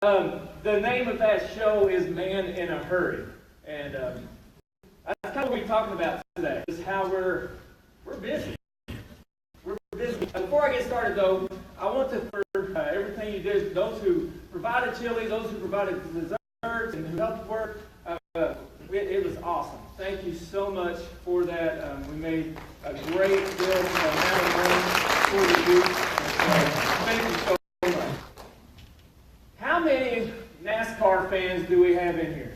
The name of that show is Man in a Hurry. And that's kind of what we're talking about today, is how we're busy. We're busy. Before I get started, though, I want to, for everything you did, those who provided chili, those who provided desserts, and who helped work, it was awesome. Thank you so much for that. We made a great deal amount of money for the youth. Thank you so much. How many NASCAR fans do we have in here?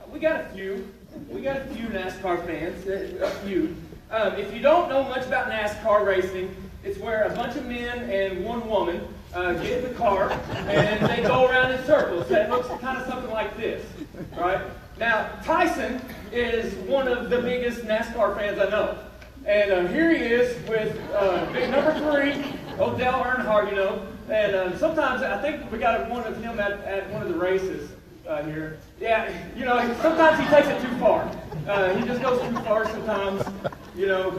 We got a few. We got a few NASCAR fans. A few. If you don't know much about NASCAR racing, it's where a bunch of men and one woman get in the car and they go around in circles. It looks kind of something like this, right? Now, Tyson is one of the biggest NASCAR fans I know. And here he is with big number 3, Odell Earnhardt, you know. And sometimes I think we got one of him at one of the races here. Yeah, you know, sometimes he takes it too far. He just goes too far sometimes, you know,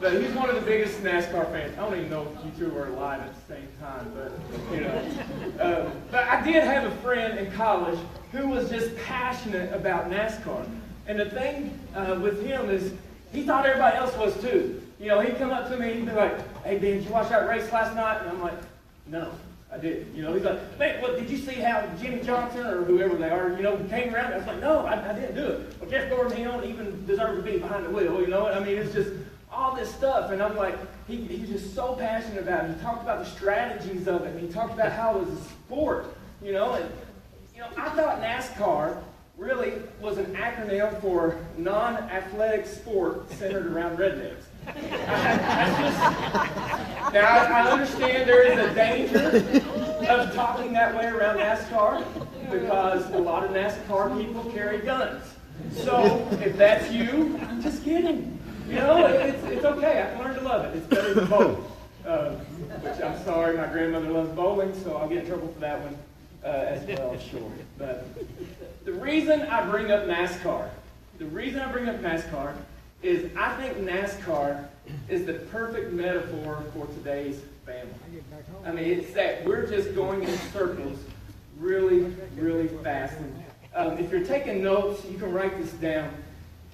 but he's one of the biggest NASCAR fans. I don't even know if you two are alive at the same time, but, you know. But I did have a friend in college who was just passionate about NASCAR. And the thing with him is he thought everybody else was too. You know, he'd come up to me and he'd be like, "Hey, Ben, did you watch that race last night?" And I'm like, "No, I didn't." You know, he's like, "Man, what, did you see how Jimmy Johnson or whoever they are, you know, came around?" I was like, "No, I didn't do it." Well, Jeff Gordon, he don't even deserve to be behind the wheel, you know what? I mean, it's just all this stuff. And I'm like, he's just so passionate about it. He talked about the strategies of it. And he talked about how it was a sport, you know. And, you know, I thought NASCAR really was an acronym for non-athletic sport centered around rednecks. Now, I understand there is a danger of talking that way around NASCAR because a lot of NASCAR people carry guns. So, if that's you, I'm just kidding. You know, it's okay. I can learn to love it. It's better than bowling. Which I'm sorry, my grandmother loves bowling, so I'll get in trouble for that one as well, sure. But the reason I bring up NASCAR is I think NASCAR is the perfect metaphor for today's family. I mean, it's that we're just going in circles really, really fast. And if you're taking notes, you can write this down.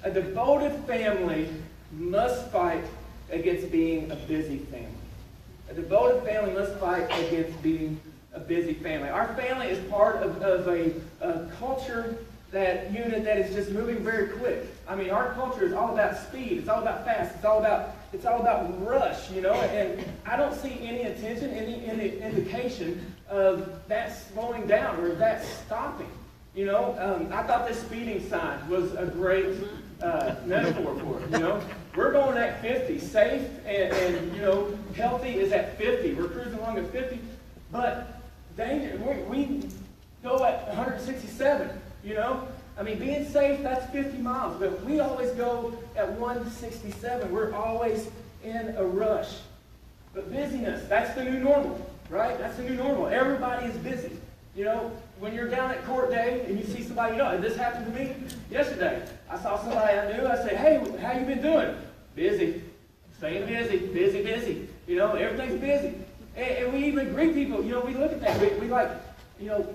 A devoted family must fight against being a busy family. A devoted family must fight against being a busy family. Our family is part of a culture, that unit that is just moving very quick. I mean, our culture is all about speed. It's all about fast. It's all about rush, you know. And I don't see any attention, any indication of that slowing down or that stopping. You know, I thought this speeding sign was a great metaphor for it. You know, we're going at 50, safe and you know, healthy is at 50. We're cruising along at 50, but danger. We go at 167. You know, I mean, being safe, that's 50 miles, but we always go at 167. We're always in a rush. But busyness, that's the new normal, right? That's the new normal. Everybody is busy. You know, when you're down at court day and you see somebody, you know, this happened to me yesterday. I saw somebody I knew. I said, "Hey, how you been doing?" "Busy." Staying busy, busy. You know, everything's busy. And we even greet people. You know, we look at that. We like, you know,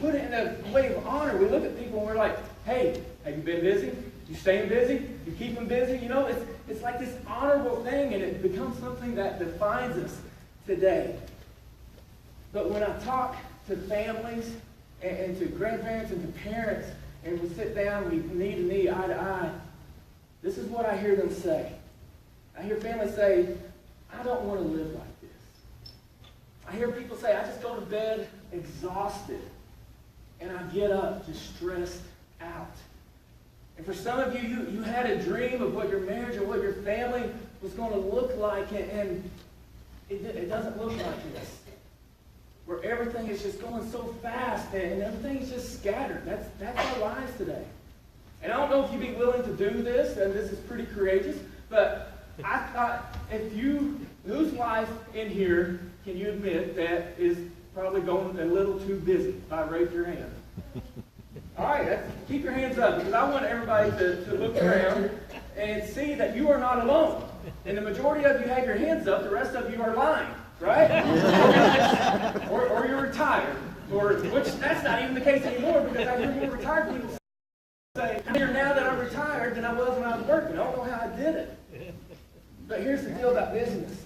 put it in a way of honor. We look at people and we're like, "Hey, have you been busy? You staying busy? You keep them busy?" You know, it's like this honorable thing, and it becomes something that defines us today. But when I talk to families and to grandparents and to parents, and we sit down, we knee to knee, eye to eye, this is what I hear them say. I hear families say, "I don't want to live like this." I hear people say, "I just go to bed exhausted, and I get up just stressed out." And for some of you, you had a dream of what your marriage or what your family was going to look like, and it doesn't look like this. Where everything is just going so fast, and everything's just scattered. That's our lives today. And I don't know if you'd be willing to do this, and this is pretty courageous, but I thought, whose life in here can you admit that is probably going a little too busy? If I raise your hand. All right, keep your hands up, because I want everybody to look around and see that you are not alone. And the majority of you have your hands up, the rest of you are lying, right? or Or, which that's not even the case anymore, because I hear more retired people say, I'm here now that I'm retired than I was when I was working. I don't know how I did it. But here's the deal about busyness.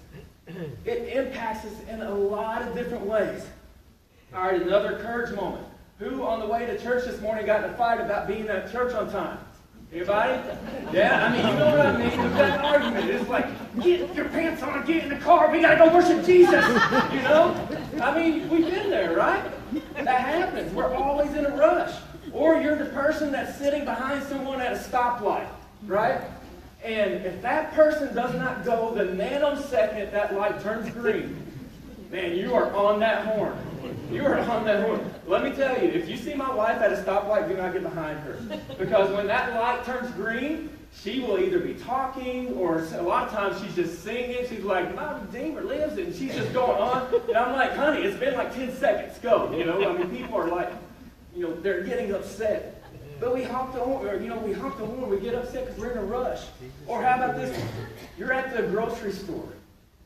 It impacts us in a lot of different ways. All right, another courage moment. Who on the way to church this morning got in a fight about being at church on time? Anybody? Yeah, I mean, you know what I mean? We've got an argument. It's like, get your pants on, get in the car, we gotta go worship Jesus. You know? I mean, we've been there, right? That happens. We're always in a rush. Or you're the person that's sitting behind someone at a stoplight, right? And if that person does not go the nanosecond that light turns green, man, you are on that horn. You are on that horn. Let me tell you, if you see my wife at a stoplight, do not get behind her. Because when that light turns green, she will either be talking, or a lot of times she's just singing. She's like, my Redeemer lives, and she's just going on. And I'm like, honey, it's been like 10 seconds. Go. You know, I mean, people are like, you know, they're getting upset. But we honk the horn, or, you know, we honk the horn, we get upset because we're in a rush. Or how about this one? You're at the grocery store,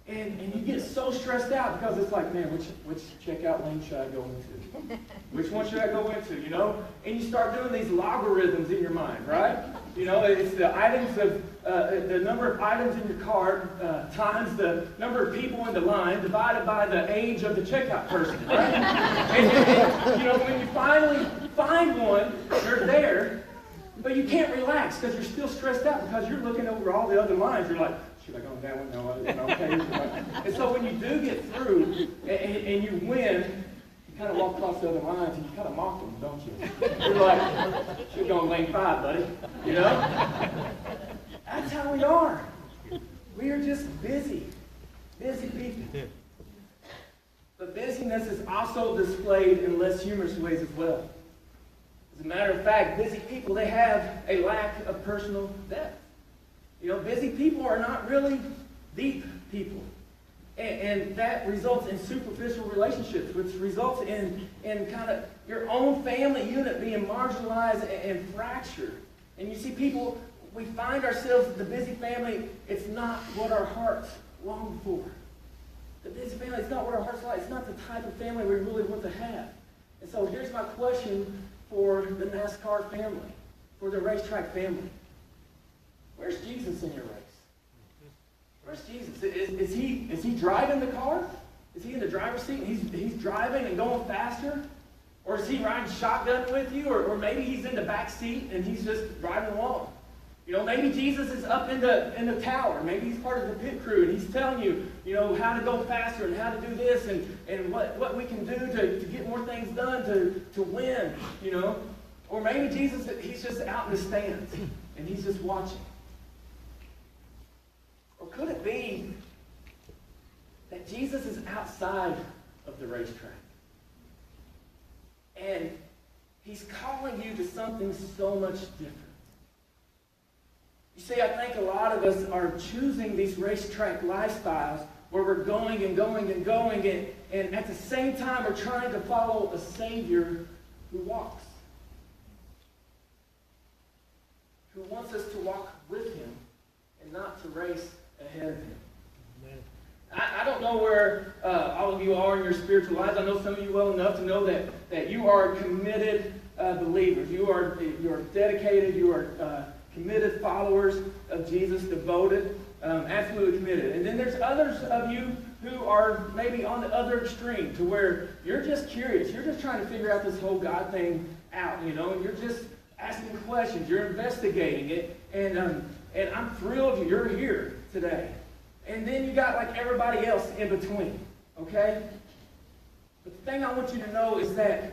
and you get so stressed out because it's like, man, which checkout lane should I go into? Which one should I go into, you know? And you start doing these logarithms in your mind, right? You know, it's the items of, the number of items in your cart times the number of people in the line divided by the age of the checkout person, right? and, you know, when you finally find one, they're there, but you can't relax because you're still stressed out because you're looking over all the other lines. You're like, should I go on that one? No, okay. And so when you do get through and you win, you kind of walk across the other lines and you kind of mock them, don't you? You're like, should go on lane 5, buddy. You know? That's how we are. We are just busy people. But busyness is also displayed in less humorous ways as well. As a matter of fact, busy people, they have a lack of personal depth. You know, busy people are not really deep people. And that results in superficial relationships, which results in kind of your own family unit being marginalized and fractured. And you see people, we find ourselves, the busy family, it's not what our hearts long for. The busy family, it's not what our hearts like. It's not the type of family we really want to have. And so here's my question for the NASCAR family, for the racetrack family. Where's Jesus in your race? Where's Jesus? Is he driving the car? Is he in the driver's seat and he's driving and going faster? Or is he riding shotgun with you? Or maybe he's in the back seat and he's just driving along. You know, maybe Jesus is up in the tower. Maybe he's part of the pit crew and he's telling you, you know, how to go faster and how to do this and what we can do to get more things done to win, you know. Or maybe Jesus, he's just out in the stands and he's just watching. Or could it be that Jesus is outside of the racetrack? And he's calling you to something so much different. You see, I think a lot of us are choosing these racetrack lifestyles where we're going and going and going, and at the same time we're trying to follow a Savior who walks. Who wants us to walk with him and not to race ahead of him. I don't know where all of you are in your spiritual lives. I know some of you well enough to know that you are committed believers. You are dedicated. You are committed followers of Jesus, devoted, absolutely committed. And then there's others of you who are maybe on the other extreme, to where you're just curious. You're just trying to figure out this whole God thing out, you know, and you're just asking questions. You're investigating it, and I'm thrilled you're here today. And then you got like everybody else in between, okay? But the thing I want you to know is that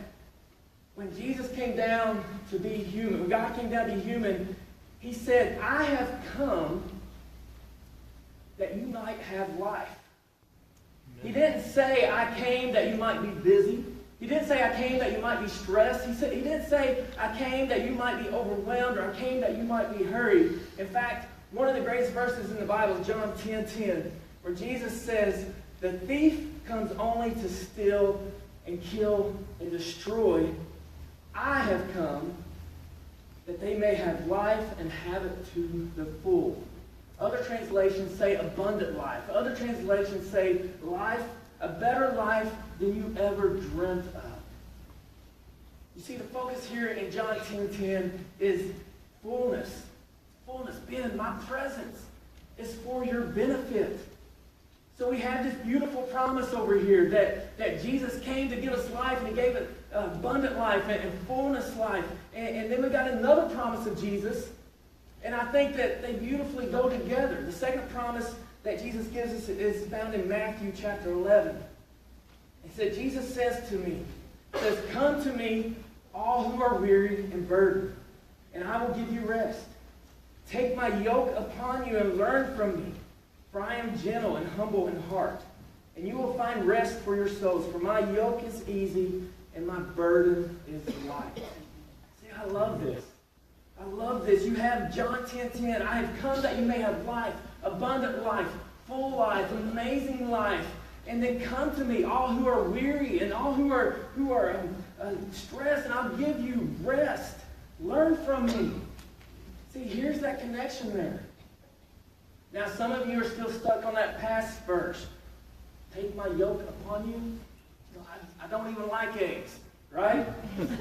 when Jesus came down to be human, when God came down to be human, he said, I have come that you might have life. He didn't say, I came that you might be busy. He didn't say, I came that you might be stressed. He didn't say, I came that you might be overwhelmed, or I came that you might be hurried. In fact, one of the greatest verses in the Bible is John 10:10, where Jesus says, the thief comes only to steal and kill and destroy. I have come that they may have life and have it to the full. Other translations say abundant life. Other translations say life, a better life than you ever dreamt of. You see, the focus here in John 10:10 is fullness. Fullness, being my presence is for your benefit. So we have this beautiful promise over here that Jesus came to give us life, and he gave it abundant life and fullness life. And then we got another promise of Jesus, and I think that they beautifully go together. The second promise that Jesus gives us is found in Matthew chapter 11. He said, Jesus says to me, says, come to me, all who are weary and burdened, and I will give you rest. Take my yoke upon you and learn from me, for I am gentle and humble in heart, and you will find rest for your souls. For my yoke is easy and my burden is light. See, I love this. I love this. You have John 10:10. I have come that you may have life, abundant life, full life, amazing life. And then come to me, all who are weary and all who are stressed, and I'll give you rest. Learn from me. See, here's that connection there. Now, some of you are still stuck on that past verse. Take my yoke upon you. I don't even like eggs, right?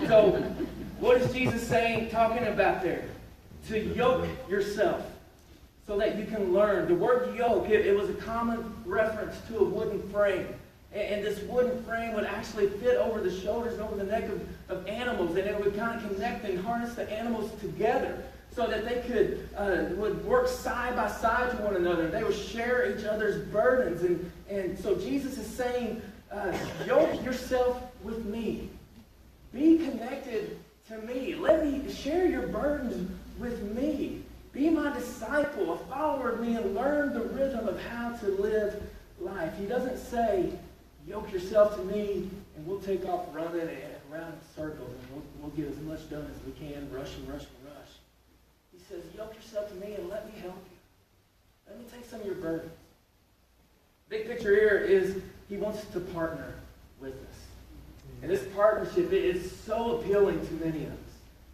So, what is Jesus saying, talking about there? To yoke yourself so that you can learn. The word yoke, it was a common reference to a wooden frame. And this wooden frame would actually fit over the shoulders and over the neck of animals, and it would kind of connect and harness the animals together, so that they would work side by side to one another. They would share each other's burdens. And so Jesus is saying, yoke yourself with me. Be connected to me. Let me share your burdens with me. Be my disciple, a follower of me, and learn the rhythm of how to live life. He doesn't say, yoke yourself to me, and we'll take off running around in circles, and we'll get as much done as we can, rush and rush and rush. He says, yoke yourself to me and let me help you. Let me take some of your burdens. Big picture here is he wants to partner with us. And this partnership is so appealing to many of us.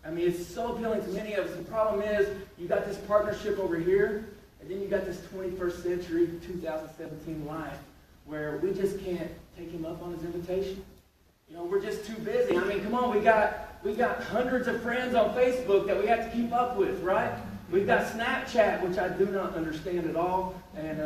I mean, it's so appealing to many of us. The problem is, you got this partnership over here, and then you got this 21st century, 2017 life, where we just can't take him up on his invitation. You know, we're just too busy. I mean, come on, we got hundreds of friends on Facebook that we have to keep up with, right? We've got Snapchat, which I do not understand at all, and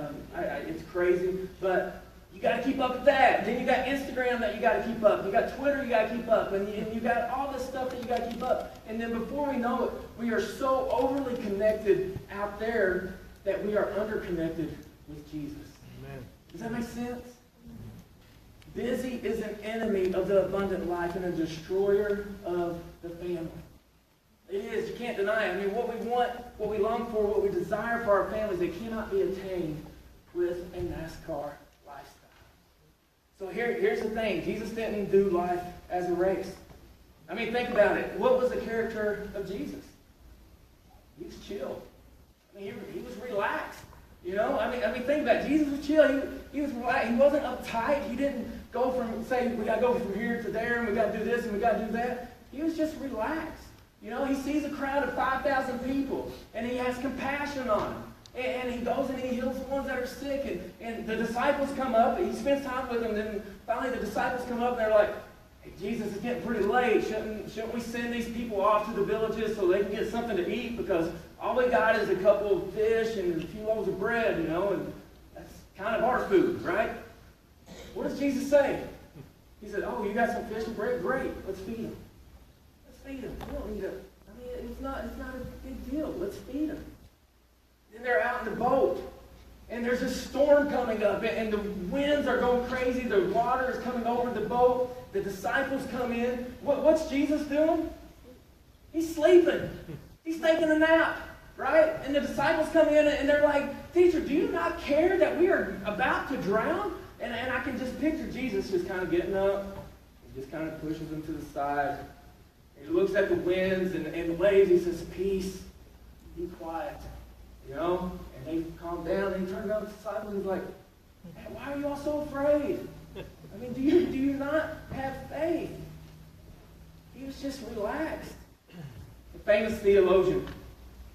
it's crazy. But you got to keep up with that. Then you got Instagram that you got to keep up. You got Twitter you got to keep up, and you got all this stuff that you got to keep up. And then before we know it, we are so overly connected out there that we are underconnected with Jesus. Amen. Does that make sense? Busy is an enemy of the abundant life and a destroyer of the family. It is. You can't deny it. I mean, what we want, what we long for, what we desire for our families, they cannot be attained with a NASCAR lifestyle. So here's the thing. Jesus didn't do life as a race. I mean, think about it. What was the character of Jesus? He was chill. I mean, he was relaxed. You know, I mean, think about it. Jesus was chill. He was relaxed. He wasn't uptight. He didn't go from, say, we got to go from here to there, and we got to do this, and we got to do that. He was just relaxed. You know, he sees a crowd of 5,000 people, and he has compassion on them. And he goes and he heals the ones that are sick, and the disciples come up, and he spends time with them, and then finally the disciples come up, and they're like, hey, Jesus, it's getting pretty late. Shouldn't we send these people off to the villages so they can get something to eat? Because all we got is a couple of fish and a few loaves of bread, you know, and that's kind of our food, right? What does Jesus say? He said, oh, you got some fish and bread? Great, let's feed them. Let's feed them. We don't need to, I mean, it's not a big deal. Let's feed them. Then they're out in the boat, and there's a storm coming up, and the winds are going crazy. The water is coming over the boat. The disciples come in. What's Jesus doing? He's sleeping. He's taking a nap, right? And the disciples come in, and they're like, teacher, do you not care that we are about to drown? And I can just picture Jesus just kind of getting up. He just kind of pushes them to the side. He looks at the winds and the waves. He says, peace, be quiet. You know? And they calm down. And he turns around to the disciples and he's like, hey, why are you all so afraid? I mean, do you not have faith? He was just relaxed. A famous theologian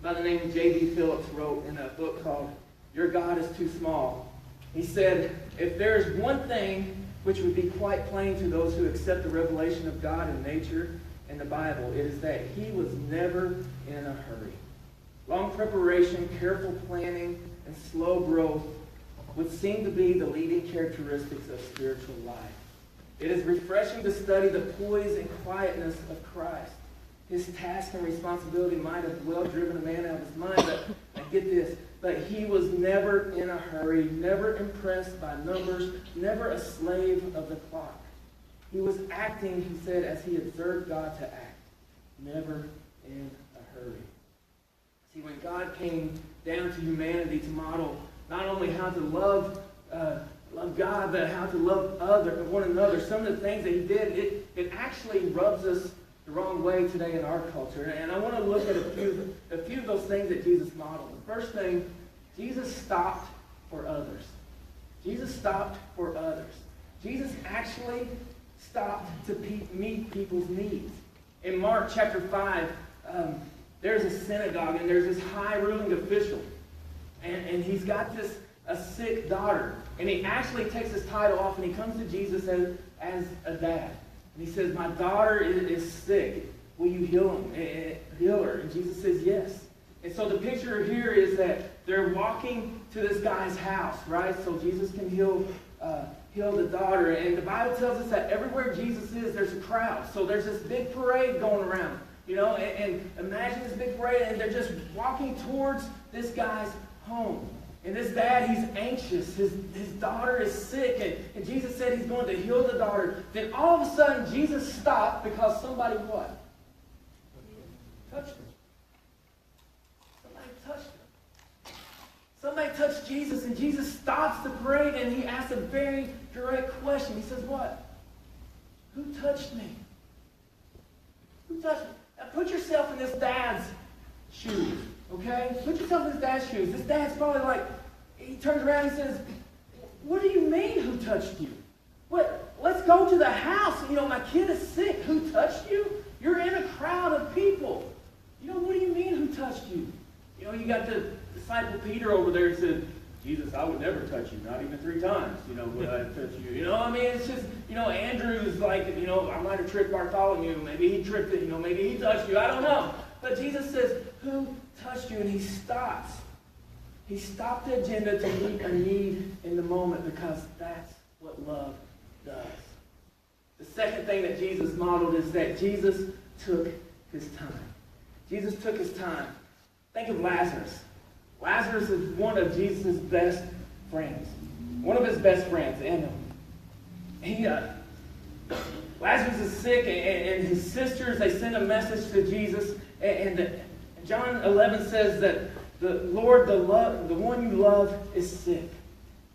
by the name of J.B. Phillips wrote in a book called Your God is Too Small. He said, if there is one thing which would be quite plain to those who accept the revelation of God in nature in the Bible, it is that he was never in a hurry. Long preparation, careful planning, and slow growth would seem to be the leading characteristics of spiritual life. It is refreshing to study the poise and quietness of Christ. His task and responsibility might have well driven a man out of his mind, but get this, but he was never in a hurry, never impressed by numbers, never a slave of the clock. He was acting, he said, as he observed God to act, never in a hurry. See, when God came down to humanity to model not only how to love God, but how to love one another, some of the things that he did, it actually rubs us the wrong way today in our culture. And I want to look at a few of those things that Jesus modeled. The first thing, Jesus stopped for others. Jesus stopped for others. Jesus actually stopped to meet people's needs. In Mark chapter 5, there's a synagogue, and there's this high ruling official. And he's got a sick daughter. And he actually takes his title off, and he comes to Jesus as a dad. And he says, my daughter is sick. Will you heal her? And Jesus says, yes. And so the picture here is that they're walking to this guy's house, right? So Jesus can heal the daughter. And the Bible tells us that everywhere Jesus is, there's a crowd. So there's this big parade going around. And imagine this big parade, and they're just walking towards this guy's home. And this dad, he's anxious. His daughter is sick, and Jesus said he's going to heal the daughter. Then all of a sudden, Jesus stopped because somebody what? Touched him. Somebody touched him. Somebody touched Jesus, and Jesus stops the parade, and he asks a very direct question. He says, what? Who touched me? Who touched me? Now put yourself in this dad's shoes. Okay? Put yourself in his dad's shoes. This dad's probably like, he turns around and says, what do you mean, who touched you? What? Let's go to the house. My kid is sick. Who touched you? You're in a crowd of people. What do you mean, who touched you? You got the disciple Peter over there who said, Jesus, I would never touch you, not even 3 times, would I touch you? It's just, Andrew's like, I might have tricked Bartholomew. Maybe he tricked it, maybe he touched you. I don't know. But Jesus says, who touched you? And he stops. He stopped the agenda to meet a need in the moment, because that's what love does. The second thing that Jesus modeled is that Jesus took his time. Jesus took his time. Think of Lazarus. Lazarus is one of Jesus' best friends. One of his best friends. And Lazarus is sick, and his sisters, they send a message to Jesus. And John 11 says that the Lord, the one you love, is sick.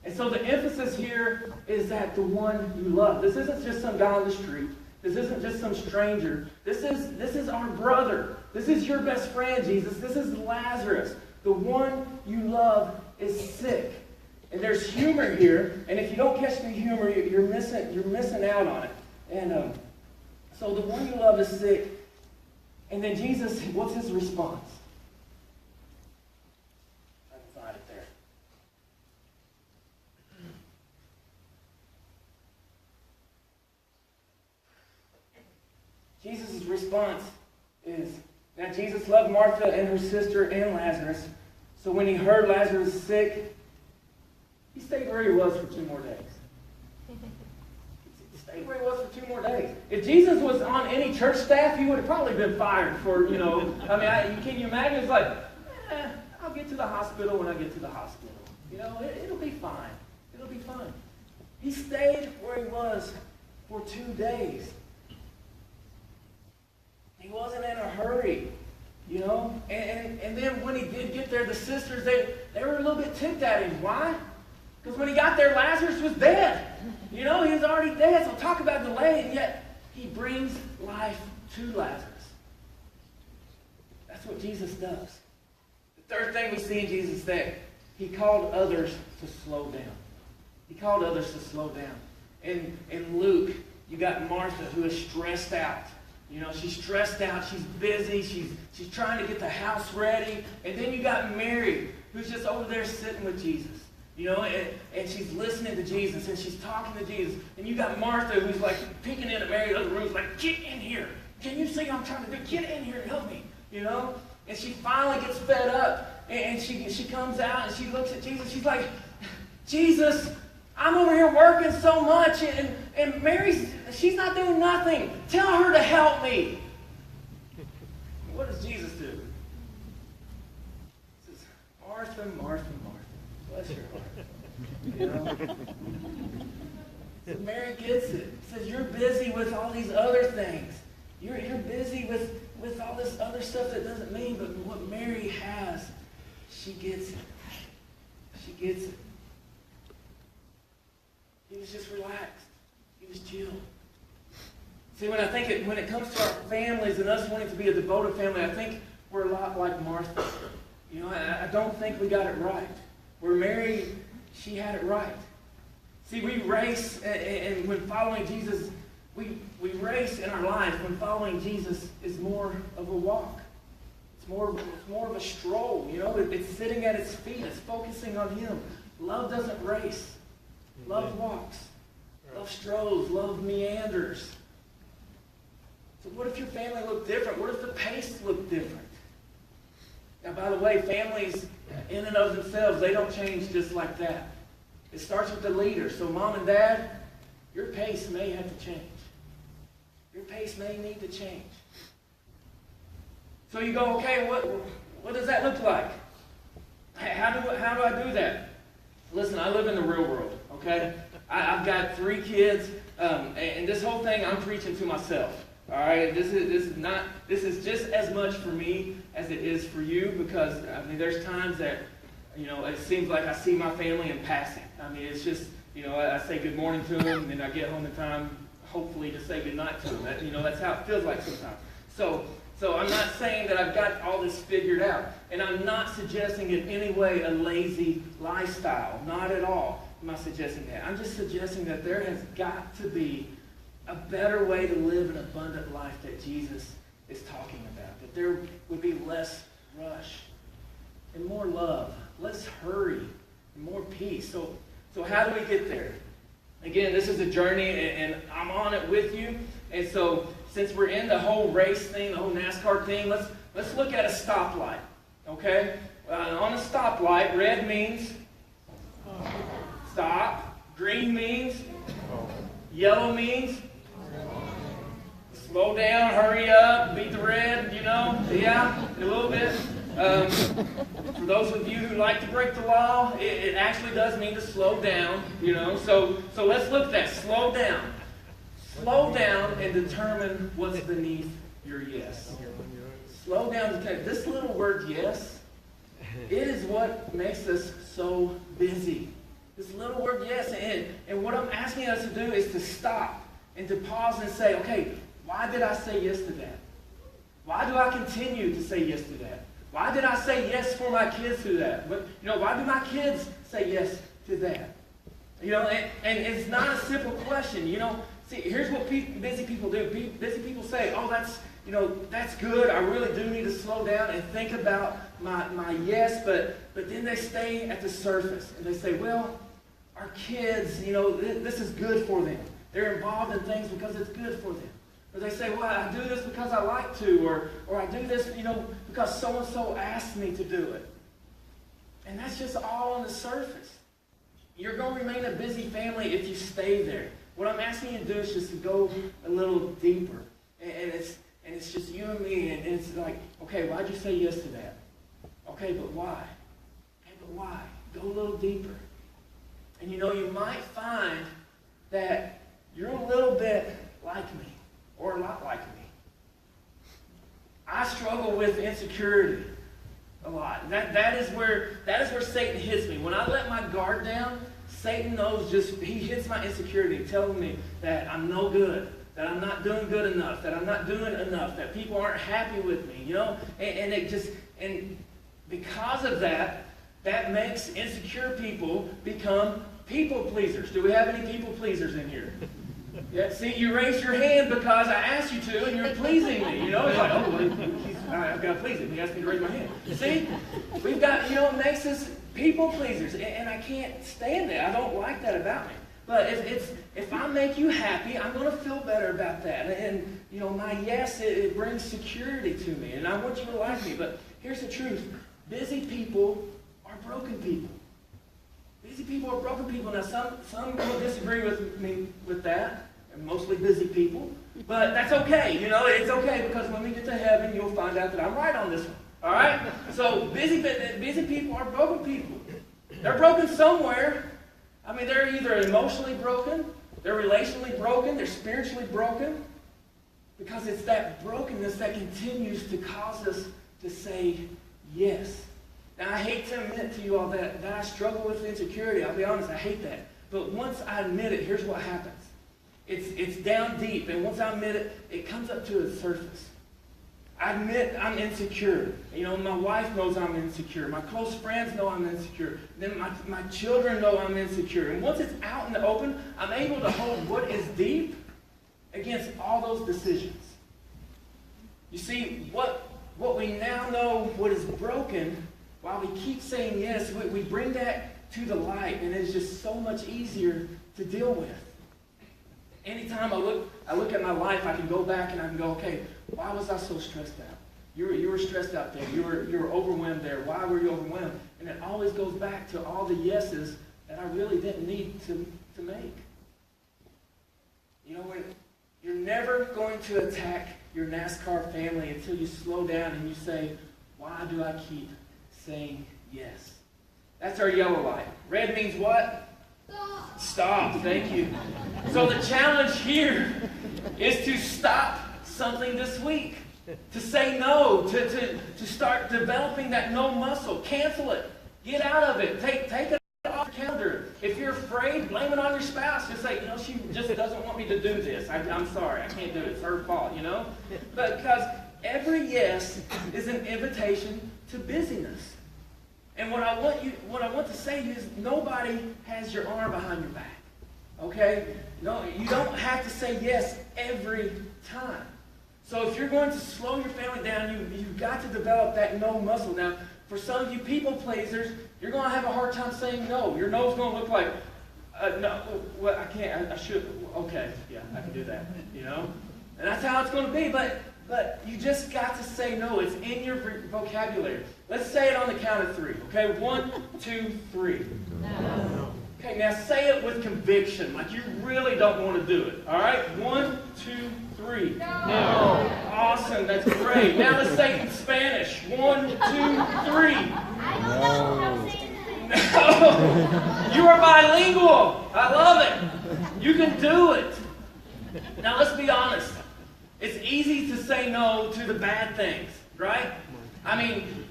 And so the emphasis here is that the one you love. This isn't just some guy on the street. This isn't just some stranger. This is our brother. This is your best friend, Jesus. This is Lazarus. The one you love is sick. And there's humor here. And if you don't catch the humor, you're missing out on it. And so the one you love is sick. And then Jesus, what's his response? I can find it there. Jesus' response is, now Jesus loved Martha and her sister and Lazarus. So when he heard Lazarus was sick, he stayed where he was for 2 more days. He stayed where he was for 2 more days. If Jesus was on any church staff, he would have probably been fired for, can you imagine? It's like, I'll get to the hospital when I get to the hospital. It'll be fine. It'll be fine. He stayed where he was for 2 days. He wasn't in a hurry, And then when he did get there, the sisters, they were a little bit ticked at him. Why? Because when he got there, Lazarus was dead. He was already dead. So talk about delay, and yet he brings life to Lazarus. That's what Jesus does. The third thing we see in Jesus that he called others to slow down. He called others to slow down. In Luke, you got Martha, who is stressed out. She's stressed out. She's busy. She's trying to get the house ready. And then you got Mary, who's just over there sitting with Jesus. And she's listening to Jesus, and she's talking to Jesus. And you got Martha, who's like peeking into Mary's other room, like, get in here. Can you see what I'm trying to do? Get in here and help me, you know? And she finally gets fed up, and she comes out, and she looks at Jesus. She's like, Jesus, I'm over here working so much, and she's not doing nothing. Tell her to help me. What does Jesus do? He says, Martha, Martha, Martha, bless your heart. You know? So Mary gets it. He says, you're busy with all these other things. You're busy with all this other stuff that doesn't mean, but what Mary has, she gets it. She gets it. He was just relaxed. He was chill. See, when it comes to our families and us wanting to be a devoted family, I think we're a lot like Martha. You know, I don't think we got it right. Where Mary, she had it right. See, we race, and when following Jesus, we race in our life. When following Jesus is more of a walk. It's more of a stroll. You know, it's sitting at his feet. It's focusing on him. Love doesn't race. Love walks. Love strolls. Love meanders. So what if your family looked different? What if the pace looked different? Now, by the way, families, in and of themselves, they don't change just like that. It starts with the leader. So mom and dad, your pace may have to change. Your pace may need to change. So you go, okay, what does that look like? How do I do that? Listen, I live in the real world, okay? I've got 3 kids, and this whole thing I'm preaching to myself. All right, this is just as much for me as it is for you, because I mean there's times that, you know, it seems like I see my family in passing. I mean, it's just, you know, I say good morning to them, and I get home in time, hopefully, to say good night to them. That, you know, that's how it feels like sometimes. So I'm not saying that I've got all this figured out, and I'm not suggesting in any way a lazy lifestyle. Not at all am I suggesting that. I'm just suggesting that there has got to be a better way to live an abundant life that Jesus is talking about. That there would be less rush and more love, less hurry, and more peace. So how do we get there? Again, this is a journey, and I'm on it with you. And so since we're in the whole race thing, the whole NASCAR thing, let's look at a stoplight. Okay? On a stoplight, red means stop. Green means yellow means slow down, hurry up, beat the red, you know? Yeah, a little bit. For those of you who like to break the law, it actually does mean to slow down, you know? So let's look at that. Slow down. Slow down and determine what's beneath your yes. Slow down to determine. This little word yes, it is what makes us so busy. This little word yes. And what I'm asking us to do is to stop and to pause and say, okay, why did I say yes to that? Why do I continue to say yes to that? Why did I say yes for my kids to that? But, you know, why do my kids say yes to that? You know, and it's not a simple question. You know, see, here's what busy people do. Busy people say, oh, that's good. I really do need to slow down and think about my yes, but then they stay at the surface. And they say, well, our kids, you know, this is good for them. They're involved in things because it's good for them. Or they say, well, I do this because I like to, or I do this, you know, because so-and-so asked me to do it. And that's just all on the surface. You're going to remain a busy family if you stay there. What I'm asking you to do is just to go a little deeper. And it's just you and me, and it's like, okay, why'd you say yes to that? Okay, but why? Okay, but why? Go a little deeper. And you know, you might find that you're a little bit like me. Or a lot like me. I struggle with insecurity a lot. That is where Satan hits me. When I let my guard down, Satan knows he hits my insecurity, telling me that I'm no good, that I'm not doing good enough, that I'm not doing enough, that people aren't happy with me, you know? And because of that makes insecure people become people pleasers. Do we have any people pleasers in here? Yeah, see, you raised your hand because I asked you to, and you're pleasing me. You know, it's like, oh, well, I've got to please him. He asked me to raise my hand. See, we've got, you know, it makes us people pleasers, and I can't stand that. I don't like that about me. But if I make you happy, I'm going to feel better about that. And my yes, it brings security to me. And I want you to like me. But here's the truth. Busy people are broken people. Busy people are broken people. Now, some will disagree with me with that. And mostly busy people. But that's okay. It's okay, because when we get to heaven, you'll find out that I'm right on this one. All right? So busy people are broken people. They're broken somewhere. I mean, they're either emotionally broken, they're relationally broken, they're spiritually broken, because it's that brokenness that continues to cause us to say yes. Now, I hate to admit to you all that I struggle with insecurity. I'll be honest, I hate that. But once I admit it, here's what happens. It's down deep, and once I admit it, it comes up to the surface. I admit I'm insecure. My wife knows I'm insecure. My close friends know I'm insecure. Then my children know I'm insecure. And once it's out in the open, I'm able to hold what is deep against all those decisions. You see, what we now know, what is broken, while we keep saying yes, we bring that to the light, and it's just so much easier to deal with. Anytime I look at my life, I can go back and I can go, okay, why was I so stressed out? You were stressed out there. You were overwhelmed there. Why were you overwhelmed? And it always goes back to all the yeses that I really didn't need to make. You're never going to attack your NASCAR family until you slow down and you say, why do I keep saying yes? That's our yellow light. Red means what? Stop. Thank you. So the challenge here is to stop something this week. To say no. To start developing that no muscle. Cancel it. Get out of it. Take it off the calendar. If you're afraid, blame it on your spouse. Just say, she just doesn't want me to do this. I'm sorry. I can't do it. It's her fault, But because every yes is an invitation to busyness. And what I want to say to you is, nobody has your arm behind your back. Okay? No, you don't have to say yes every time. So if you're going to slow your family down, you've got to develop that no muscle. Now, for some of you people pleasers, you're going to have a hard time saying no. Your no's going to look like, no, well, I can't, I should, okay, yeah, I can do that, And that's how it's going to be, but you just got to say no. It's in your vocabulary. Let's say it on the count of 3. Okay, 1, 2, 3. No. Okay, now say it with conviction, like you really don't want to do it. All right, 1, 2, 3. No. Awesome, that's great. Now let's say it in Spanish. 1, 2, 3. I don't know how to say that. No. You are bilingual. I love it. You can do it. Now let's be honest. It's easy to say no to the bad things, right? I mean,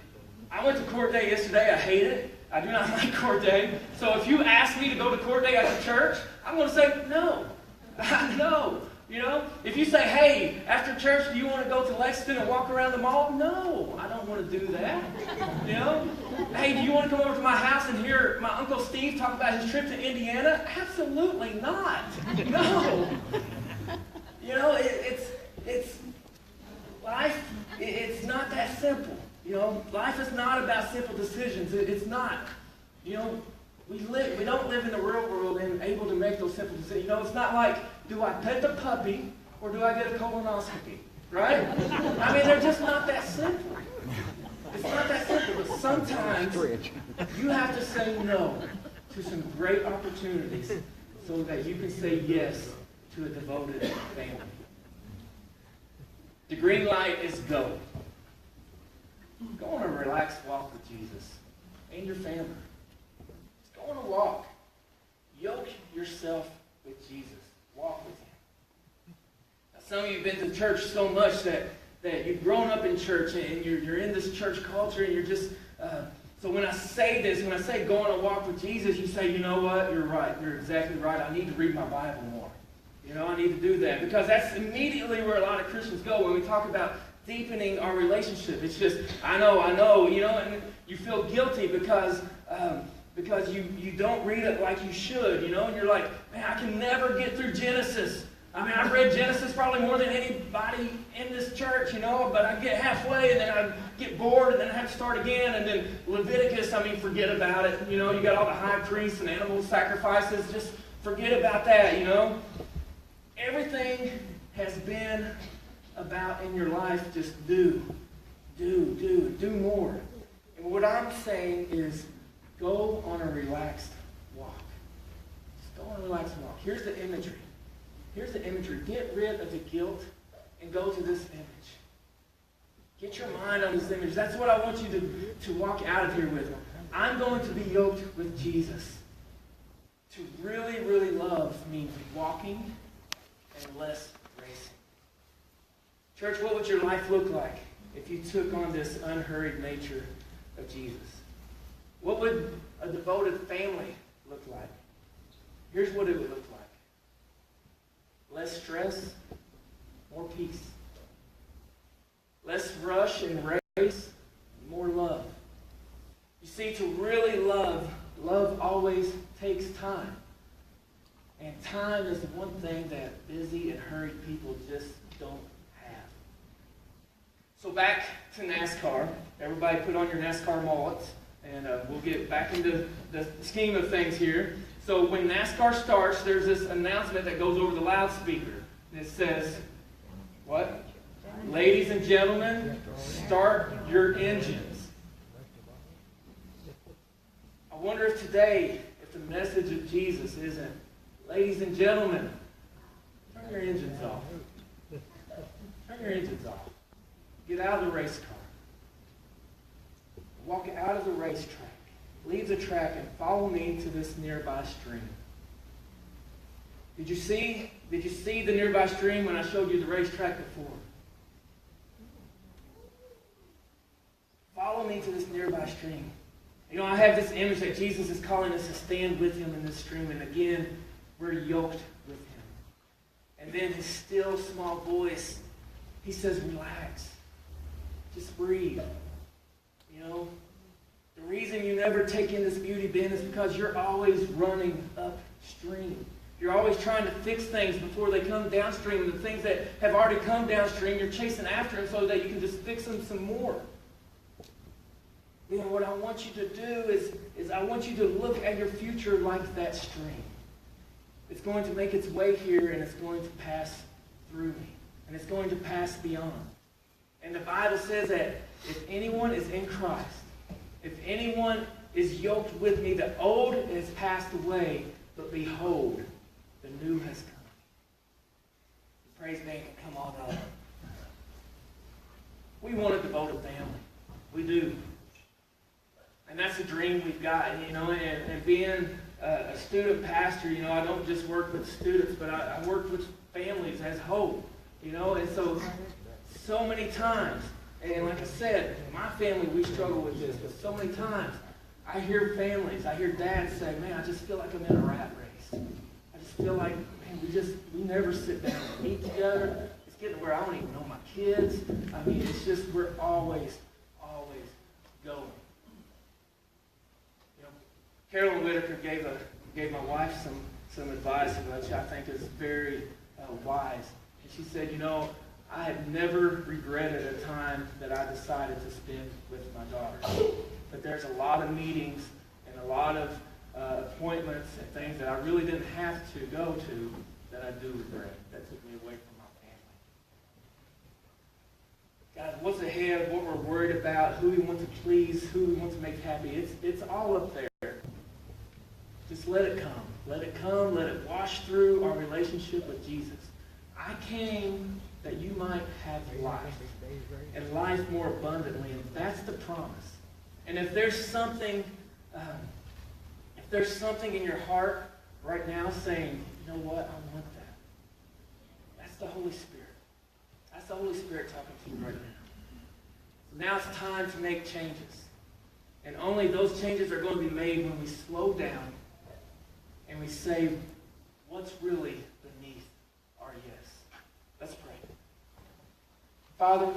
I went to court day yesterday. I hate it. I do not like court day. So if you ask me to go to court day at the church, I'm going to say no. No. If you say, hey, after church, do you want to go to Lexington and walk around the mall? No, I don't want to do that. Hey, do you want to come over to my house and hear my Uncle Steve talk about his trip to Indiana? Absolutely not. No. It's life. It's not that simple. Life is not about simple decisions. It's not. We don't live in the real world and able to make those simple decisions. It's not like, do I pet the puppy or do I get a colonoscopy? Right? I mean, they're just not that simple. It's not that simple. But sometimes you have to say no to some great opportunities so that you can say yes to a devoted family. The green light is go. Go on a relaxed walk with Jesus and your family. Just go on a walk. Yoke yourself with Jesus. Walk with Him. Now, some of you have been to church so much that you've grown up in church and you're in this church culture and you're just... So when I say this, when I say go on a walk with Jesus, you say, you know what? You're right. You're exactly right. I need to read my Bible more. I need to do that. Because that's immediately where a lot of Christians go when we talk about deepening our relationship. It's just, I know, and you feel guilty because you don't read it like you should, and you're like, man, I can never get through Genesis. I mean, I've read Genesis probably more than anybody in this church, but I get halfway and then I get bored and then I have to start again. And then Leviticus, forget about it. You got all the high priests and animal sacrifices. Just forget about that, you know. Everything has been about in your life just do more. And what I'm saying is go on a relaxed walk. Just go on a relaxed walk. Here's the imagery. Here's the imagery. Get rid of the guilt and go to this image. Get your mind on this image. That's what I want you to walk out of here with. I'm going to be yoked with Jesus. To really, really love means walking and less racing. Church, what would your life look like if you took on this unhurried nature of Jesus? What would a devoted family look like? Here's what it would look like. Less stress, more peace. Less rush and race, more love. You see, to really love always takes time. And time is the one thing that busy and hurried people just don't have. So back to NASCAR. Everybody put on your NASCAR mullets, and we'll get back into the scheme of things here. So when NASCAR starts, there's this announcement that goes over the loudspeaker. And it says, what? Ladies and gentlemen, start your engines. I wonder if today, if the message of Jesus isn't, ladies and gentlemen, turn your engines off. Turn your engines off. Get out of the race car. Walk out of the racetrack. Leave the track and follow me to this nearby stream. Did you see the nearby stream when I showed you the racetrack before? Follow me to this nearby stream. You know, I have this image that Jesus is calling us to stand with him in this stream. And again, we're yoked with him. And then his still small voice, he says, relax. Just breathe. You know, the reason you never take in this beauty, Ben, is because you're always running upstream. You're always trying to fix things before they come downstream. And the things that have already come downstream, you're chasing after them so that you can just fix them some more. You know, what I want you to do is I want you to look at your future like that stream. It's going to make its way here, and it's going to pass through me. And it's going to pass beyond. And the Bible says that if anyone is in Christ, if anyone is yoked with me, the old has passed away, but behold, the new has come. The praise band can come on up. We want a devoted family. We do. And that's a dream we've got, you know, and being a student pastor, you know, I don't just work with students, but I work with families as hope, you know, and so many times, and like I said, my family, we struggle with this, but so many times, I hear families, I hear dads say, man, I just feel like I'm in a rat race. I just feel like, man, we never sit down and eat together. It's getting to where I don't even know my kids. I mean, it's just, we're always going. Carolyn Whitaker gave my wife some advice, which I think is very wise. And she said, you know, I have never regretted a time that I decided to spend with my daughter. But there's a lot of meetings and a lot of appointments and things that I really didn't have to go to that I do regret. That took me away from my family. God, what's ahead, what we're worried about, who we want to please, who we want to make happy, it's all up there. Just let it come. Let it come. Let it wash through our relationship with Jesus. I came that you might have life, and life more abundantly, and that's the promise. And if there's something in your heart right now saying, you know what, I want that, that's the Holy Spirit. That's the Holy Spirit talking to you right now. So now it's time to make changes. And only those changes are going to be made when we slow down and we say, what's really beneath our yes? Let's pray. Father,